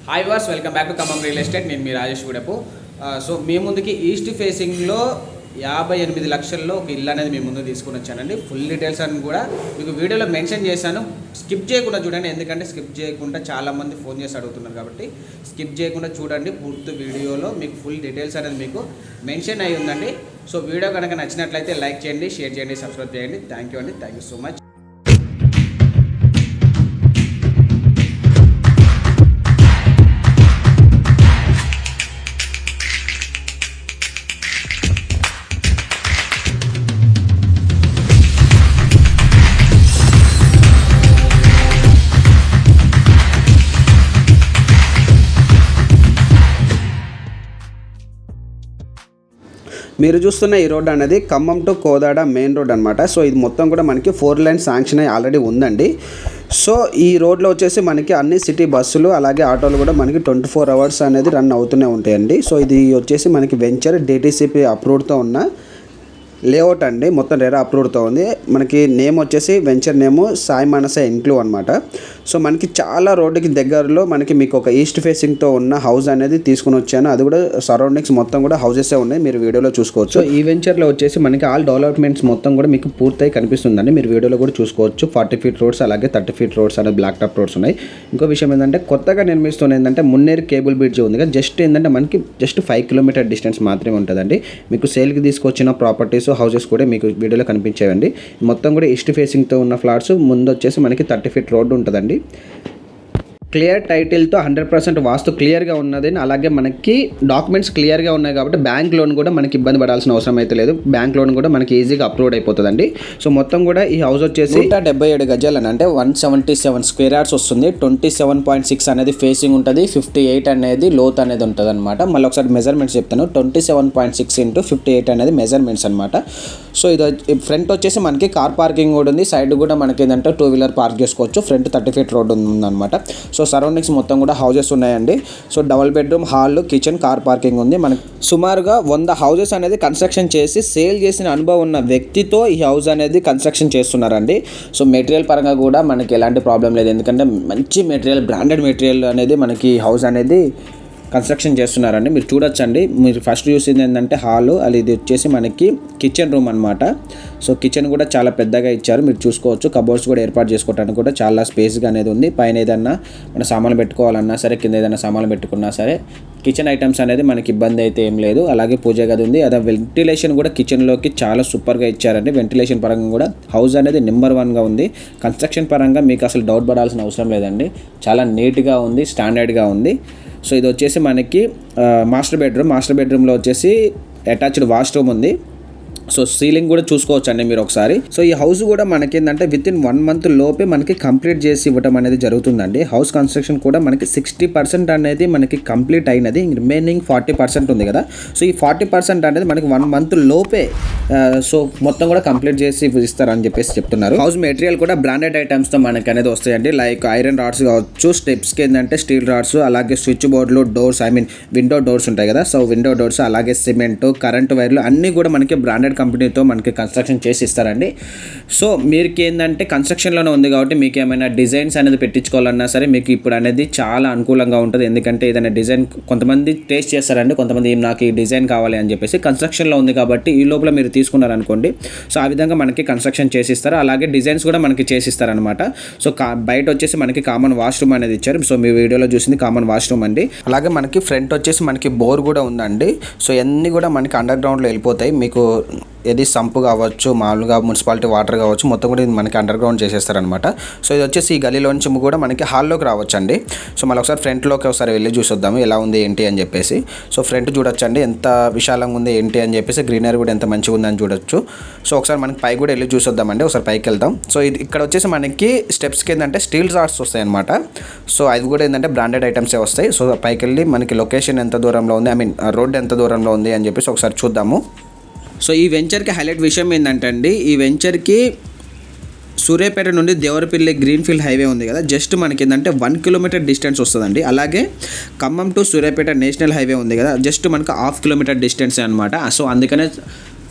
Hi wars, welcome back to Khammam real estate. నేను మీ Rajesh Gudapu. So మీ ముందుకి east ఫేసింగ్లో 58 లక్షల్లో ఒక ఇల్లు అనేది మీ ముందు తీసుకుని వచ్చానండి. ఫుల్ డీటెయిల్స్ అని కూడా మీకు వీడియోలో మెన్షన్ చేశాను. స్కిప్ చేయకుండా చూడండి, ఎందుకంటే స్కిప్ చేయకుండా చాలామంది ఫోన్ చేసి అడుగుతున్నారు కాబట్టి స్కిప్ చేయకుండా చూడండి. పూర్తి వీడియోలో మీకు ఫుల్ డీటెయిల్స్ అనేది మీకు మెన్షన్ అయి ఉందండి. సో వీడియో కనుక నచ్చినట్లయితే లైక్ చేయండి, షేర్ చేయండి, సబ్స్క్రైబ్ చేయండి. థ్యాంక్ యూ అండి, థ్యాంక్ యూ సో మచ్. మీరు చూస్తున్న ఈ రోడ్ అనేది Khammam to Kodad main road అనమాట. సో ఇది మొత్తం కూడా మనకి 4 లైన్ శాంక్షన్ అయ్యి ఆల్రెడీ ఉందండి. సో ఈ రోడ్లో వచ్చేసి మనకి అన్ని సిటీ బస్సులు అలాగే ఆటోలు కూడా మనకి 24 అవర్స్ అనేది రన్ అవుతూనే ఉంటాయండి. సో ఇది వచ్చేసి మనకి వెంచర్ DTCP అప్రూవ్డ్తో ఉన్న లేఅవుట్ అండి. మొత్తం రెరా అప్రూవ్డ్తో ఉంది. మనకి నేమ్ వచ్చేసి వెంచర్ నేము సాయి మానస ఎన్క్లూవ్ అనమాట. సో మనకి చాలా రోడ్డుకి దగ్గరలో మనకి మీకు ఒక ఈస్ట్ ఫేసింగ్తో ఉన్న హౌస్ అనేది తీసుకుని వచ్చాను. అది కూడా సరౌండింగ్స్ మొత్తం కూడా హౌసెసే ఉన్నాయి, మీరు వీడియోలో చూసుకోవచ్చు. సో ఈ వెంచర్లో వచ్చేసి మనకి ఆల్ డెవలప్మెంట్స్ మొత్తం కూడా మీకు పూర్తయి కనిపిస్తుందండి. మీరు వీడియోలో కూడా చూసుకోవచ్చు. 40 ఫీట్ రోడ్స్ అలాగే 30 ఫీట్ రోడ్స్ అనేది బ్లాక్ టాప్ రోడ్స్ ఉన్నాయి. ఇంకో విషయం ఏంటంటే కొత్తగా నిర్మిస్తున్న ఏంటంటే మున్నేరు కేబుల్ బ్రిడ్జ్ ఉంది కదా, జస్ట్ ఏంటంటే మనకి జస్ట్ 5 కిలోమీటర్ డిస్టెన్స్ మాత్రమే ఉంటుందండి. మీకు సేల్కి తీసుకొచ్చిన ప్రాపర్టీస్ హౌసెస్ కూడా మీకు వీడియోలో కనిపించేవండి. మొత్తం కూడా ఈస్ట్ ఫేసింగ్తో ఉన్న ఫ్లాట్స్. ముందు వచ్చేసి మనకి 30 ఫీట్ రోడ్డు ఉంటుందండి. క్లియర్ టైటిల్తో 100% వాస్తు క్లియర్గా ఉన్నది. అలాగే మనకి డాక్యుమెంట్స్ క్లియర్గా ఉన్నాయి కాబట్టి బ్యాంక్ లోన్ కూడా మనకి ఇబ్బంది పడాల్సిన అవసరం అయితే లేదు. బ్యాంక్ లోన్ కూడా మనకి ఈజీగా అప్రూవ్ అయిపోతుందండి. సో మొత్తం కూడా ఈ హౌస్ వచ్చేసి 177 గజాలు అని అంటే 177 స్క్వేర్ యార్డ్స్ వస్తుంది. 27.6 అనేది ఫేసింగ్ ఉంటుంది, 58 అనేది లోత్ అనేది ఉంటుంది అనమాట. మళ్ళీ ఒకసారి మెజర్మెంట్స్ చెప్తాను. 27.6 ఇంటూ 58 అనేది మెజర్మెంట్స్ అనమాట. సో ఇది ఫ్రంట్ వచ్చేసి మనకి కార్ పార్కింగ్ కూడా ఉంది. సైడ్ కూడా మనకి ఏంటంటే 2 వీలర్ పార్క్ చేసుకోవచ్చు. ఫ్రంట్ 30 ఫీట్ రోడ్ ఉందన్నమాట. సో సరౌండింగ్స్ మొత్తం కూడా హౌసెస్ ఉన్నాయండి. So double bedroom, hall, kitchen, car parking ఉంది. మనకి సుమారుగా 100 హౌసెస్ అనేది కన్స్ట్రక్షన్ చేసి సేల్ చేసిన అనుభవం ఉన్న వ్యక్తితో ఈ హౌస్ అనేది కన్స్ట్రక్షన్ చేస్తున్నారండి. సో మెటీరియల్ పరంగా కూడా మనకి ఎలాంటి ప్రాబ్లం లేదు, ఎందుకంటే మంచి మెటీరియల్, బ్రాండెడ్ మెటీరియల్ అనేది మనకి హౌస్ అనేది కన్స్ట్రక్షన్ చేస్తున్నారండి. మీరు చూడొచ్చండి. మీరు ఫస్ట్ చూసింది ఏంటంటే హాలు, అది ఇది వచ్చేసి మనకి కిచెన్ రూమ్ అనమాట. సో కిచెన్ కూడా చాలా పెద్దగా ఇచ్చారు, మీరు చూసుకోవచ్చు. కబోర్డ్స్ కూడా ఏర్పాటు చేసుకోవడానికి కూడా చాలా స్పేస్గా అనేది ఉంది. పైన ఏదన్నా మన సామాన్లు పెట్టుకోవాలన్నా సరే, కింద ఏదైనా సామాన్లు పెట్టుకున్నా సరే కిచెన్ ఐటమ్స్ అనేది మనకి ఇబ్బంది అయితే ఏం లేదు. అలాగే పూజ గది ఉంది. అదే వెంటిలేషన్ కూడా కిచెన్లోకి చాలా సూపర్గా ఇచ్చారండి. వెంటిలేషన్ పరంగా కూడా హౌస్ అనేది నెంబర్ 1గా ఉంది. కన్స్ట్రక్షన్ పరంగా మీకు అసలు డౌట్ పడాల్సిన అవసరం లేదండి. చాలా నీట్గా ఉంది, స్టాండర్డ్గా ఉంది. సో ఇది వచ్చేసి మనకి మాస్టర్ బెడ్రూమ్లో వచ్చేసి అటాచ్డ్ వాష్రూమ్ ఉంది. సో సీలింగ్ కూడా చూసుకోవచ్చు అండి మీరు ఒకసారి. సో ఈ హౌస్ కూడా మనకి ఏంటంటే వితిన్ 1 మంత్ లోపే మనకి కంప్లీట్ చేసి ఇవ్వడం అనేది జరుగుతుందండి. హౌస్ కన్స్ట్రక్షన్ కూడా మనకి 60% అనేది మనకి కంప్లీట్ అయినది. రిమైనింగ్ 40% ఉంది కదా. సో ఈ 40% అనేది మనకి 1 మంత్ లోపే సో మొత్తం కూడా కంప్లీట్ చేసి ఇస్తారని చెప్పేసి చెప్తున్నారు. హౌస్ మెటీరియల్ కూడా బ్రాండెడ్ ఐటమ్స్తో మనకి అనేది వస్తాయండి. లైక్ ఐరన్ రాడ్స్ కావచ్చు, స్టెప్స్కి ఏంటంటే స్టీల్ రాడ్స్, అలాగే స్విచ్ బోర్డులు, డోర్స్, విండో డోర్స్ ఉంటాయి కదా. సో విండో డోర్స్ అలాగే సిమెంట్, కరెంట్ వైర్లు అన్నీ కూడా మనకి బ్రాండెడ్ కంపెనీతో మనకి కన్స్ట్రక్షన్ చేసి ఇస్తారండి. సో మీకు ఏంటంటే కన్స్ట్రక్షన్లోనే ఉంది కాబట్టి మీకు ఏమైనా డిజైన్స్ అనేది పెట్టించుకోవాలన్నా సరే మీకు ఇప్పుడు అనేది చాలా అనుకూలంగా ఉంటుంది. ఎందుకంటే ఏదైనా డిజైన్ కొంతమంది టేస్ట్ చేస్తారండి, కొంతమంది నాకు ఈ డిజైన్ కావాలి అని చెప్పేసి. కన్స్ట్రక్షన్లో ఉంది కాబట్టి ఈ లోపల మీరు తీసుకున్నారనుకోండి, సో ఆ విధంగా మనకి కన్స్ట్రక్షన్ చేసిస్తారు. అలాగే డిజైన్స్ కూడా మనకి చేసిస్తారనమాట. సో బయట వచ్చేసి మనకి కామన్ వాష్రూమ్ అనేది ఇచ్చారు. సో మీ వీడియోలో చూసింది కామన్ వాష్రూమ్ అండి. అలాగే మనకి ఫ్రంట్ వచ్చేసి మనకి బోర్ కూడా ఉందండి. సో ఇవన్నీ కూడా మనకి అండర్ గ్రౌండ్లో వెళ్ళిపోతాయి. మీకు ఏది సంపు కావచ్చు, మామూలుగా మున్సిపాలిటీ వాటర్ కావచ్చు, మొత్తం కూడా ఇది మనకి అండర్ గ్రౌండ్ చేసేస్తారనమాట. సో ఇది వచ్చేసి ఈ గలీలోంచి కూడా మనకి హాల్లోకి రావచ్చండి. సో మళ్ళీ ఒకసారి ఫ్రంట్లోకి ఒకసారి వెళ్ళి చూసొద్దాము ఎలా ఉంది ఏంటి అని చెప్పేసి. సో ఫ్రంట్ చూడొచ్చండి ఎంత విశాలంగా ఉంది ఏంటి అని చెప్పేసి. గ్రీనరీ కూడా ఎంత మంచిగా ఉందని చూడొచ్చు. సో ఒకసారి మనకి పై కూడా వెళ్ళి చూసొద్దామండి. ఒకసారి పైకి వెళ్దాం. సో ఇది ఇక్కడ వచ్చేసి మనకి స్టెప్స్కి ఏంటంటే స్టీల్ రాడ్స్ వస్తాయి అనమాట. సో అది కూడా ఏంటంటే బ్రాండెడ్ ఐటమ్సే వస్తాయి. సో పైకి వెళ్ళి మనకి లొకేషన్ ఎంత దూరంలో ఉంది, రోడ్ ఎంత దూరంలో ఉంది అని చెప్పేసి ఒకసారి చూద్దాము. సో ఈ వెంచర్కి హైలైట్ విషయం ఏంటంటే అండి, ఈ వెంచర్కి సూర్యాపేట నుండి దేవరపల్లి గ్రీన్ఫీల్డ్ హైవే ఉంది కదా, జస్ట్ మనకి ఏంటంటే 1 కిలోమీటర్ డిస్టెన్స్ వస్తుందండి. అలాగే Khammam to Suryapet national highway ఉంది కదా, జస్ట్ మనకు 1/2 కిలోమీటర్ డిస్టెన్స్ అనమాట. సో అందుకనే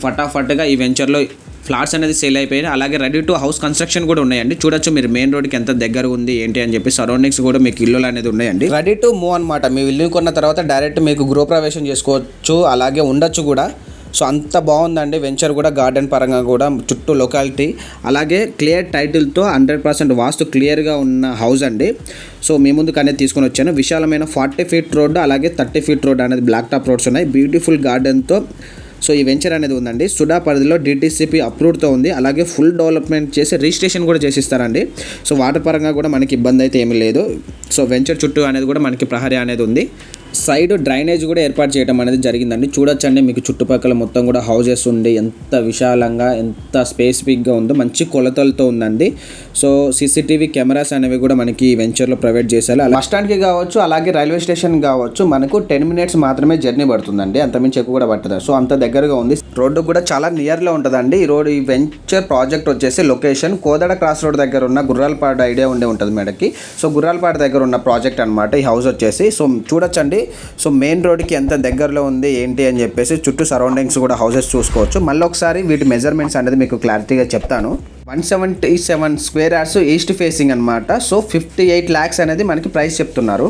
ఫటాఫట్గా ఈ వెంచర్లో ఫ్లాట్స్ అనేది సేల్ అయిపోయాయి. అలాగే రెడీ టు హౌస్ కన్స్ట్రక్షన్ కూడా ఉన్నాయండి. చూడొచ్చు మీరు మెయిన్ రోడ్కి ఎంత దగ్గర ఉంది ఏంటి అని చెప్పి. సరౌండింగ్స్ కూడా మీకు ఇల్లులు అనేది ఉన్నాయండి. రెడీ టు మూవ్ అనమాట. మీ ఇల్లు కొన్న తర్వాత డైరెక్ట్ మీకు గృహప్రవేశం చేసుకోవచ్చు, అలాగే ఉండొచ్చు కూడా. సో అంత బాగుందండి వెంచర్ కూడా, గార్డెన్ పరంగా కూడా, చుట్టూ లొకాలిటీ, అలాగే క్లియర్ టైటిల్తో 100% వాస్తు క్లియర్గా ఉన్న హౌస్ అండి. సో మీ ముందుకు అనేది తీసుకొని వచ్చాను. విశాలమైన 40 ఫీట్ రోడ్డు అలాగే 30 ఫీట్ రోడ్ అనేది బ్లాక్ టాప్ రోడ్స్ ఉన్నాయి. బ్యూటిఫుల్ గార్డెన్తో సో ఈ వెంచర్ అనేది ఉందండి. సుడా పరిధిలో DTCP అప్రూవ్డ్తో ఉంది. అలాగే ఫుల్ డెవలప్మెంట్ చేసి రిజిస్ట్రేషన్ కూడా చేసిస్తారండి. సో వాటర్ పరంగా కూడా మనకి ఇబ్బంది అయితే ఏమీ లేదు. సో వెంచర్ చుట్టూ అనేది కూడా మనకి ప్రహరీ అనేది ఉంది. సైడ్ డ్రైనేజ్ కూడా ఏర్పాటు చేయడం అనేది జరిగిందండి. చూడొచ్చండి మీకు చుట్టుపక్కల మొత్తం కూడా హౌజెస్ ఉండి ఎంత విశాలంగా ఎంత స్పెసిఫిక్గా ఉందో, మంచి కొలతలతో ఉందండి. సో CCTV కెమెరాస్ అనేవి కూడా మనకి వెంచర్లో ప్రొవైడ్ చేశారు. బస్ స్టాండ్కి కావచ్చు అలాగే రైల్వే స్టేషన్ కావచ్చు మనకు 10 minutes మాత్రమే జర్నీ పడుతుందండి, అంతమించి ఎక్కువ కూడా పట్టదు. సో అంత దగ్గరగా ఉంది. రోడ్డు కూడా చాలా నియర్లో ఉంటుందండి. ఈ వెంచర్ ప్రాజెక్ట్ వచ్చేసి లొకేషన్ కోదాడ క్రాస్ రోడ్ దగ్గర ఉన్న గుర్రాలపాడు ఐడియా ఉంటుంది మేడకి. సో గుర్రాలపాడు దగ్గర ఉన్న ప్రాజెక్ట్ అనమాట ఈ హౌస్ వచ్చేసి. సో చూడొచ్చండి. సో మెయిన్ రోడ్కి ఎంత దగ్గరలో ఉంది ఏంటి అని చెప్పేసి చుట్టూ సరౌండింగ్స్ కూడా హౌసెస్ చూసుకోవచ్చు. మళ్ళీ ఒకసారి వీటి మెజర్మెంట్స్ అనేది మీకు క్లారిటీగా చెప్తాను. 177 స్క్వేర్ యార్డ్స్ ఈస్ట్ ఫేసింగ్ అనమాట. సో 58 lakhs అనేది మనకి ప్రైస్ చెప్తున్నారు.